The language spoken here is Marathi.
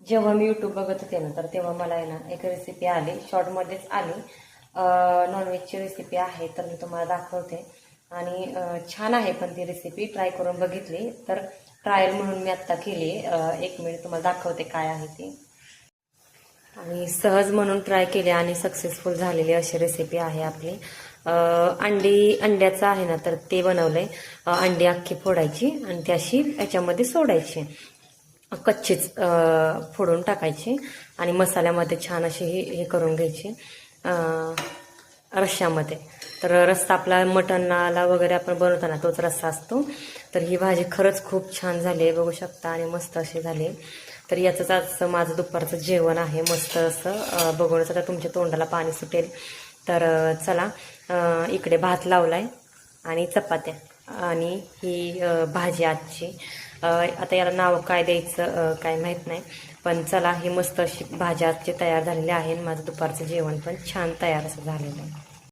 जेव्हा मी यूट्यूब बघत होते ना तर तेव्हा मला आहे ना एक रेसिपी आली, शॉर्टमध्येच आली. नॉनव्हेजची रेसिपी आहे, तर मी तुम्हाला दाखवते. आणि छान आहे पण ती रेसिपी ट्राय करून बघितली, तर ट्रायल म्हणून मी आत्ता केली. 1 मिनिट तुम्हाला दाखवते काय आहे ती. आणि सहज म्हणून ट्राय केली आणि सक्सेसफुल झालेली अशी रेसिपी आहे आपली. अंड्याचं आहे ना तर ते बनवलंय. अंडी अख्खी फोडायची आणि ती अशी याच्यामध्ये सोडायची, कच्चीच फोडून टाकायची आणि मसाल्यामध्ये छान अशी हे करून घ्यायची रश्श्यामध्ये. तर रस्सा आपला मटणाला वगैरे आपण बनवताना तोच रस्सा असतो. तर ही भाजी खरंच खूप छान झाली आहे, बघू शकता, आणि मस्त अशी झाली. तर याचंच आज माझं दुपारचं जेवण आहे, मस्त असं. बघूनच आता तुमच्या तोंडाला पाणी सुटेल. तर चला, इकडे भात लावलाय आणि चपात्या आणि ही भाजी आजची. आता याला नाव काय द्यायचं काय माहीत नाही, पण चला, ही मस्त अशी भाजी आजची तयार झालेली आहे. माझं दुपारचं जेवण पण छान तयार असं झालेलं आहे.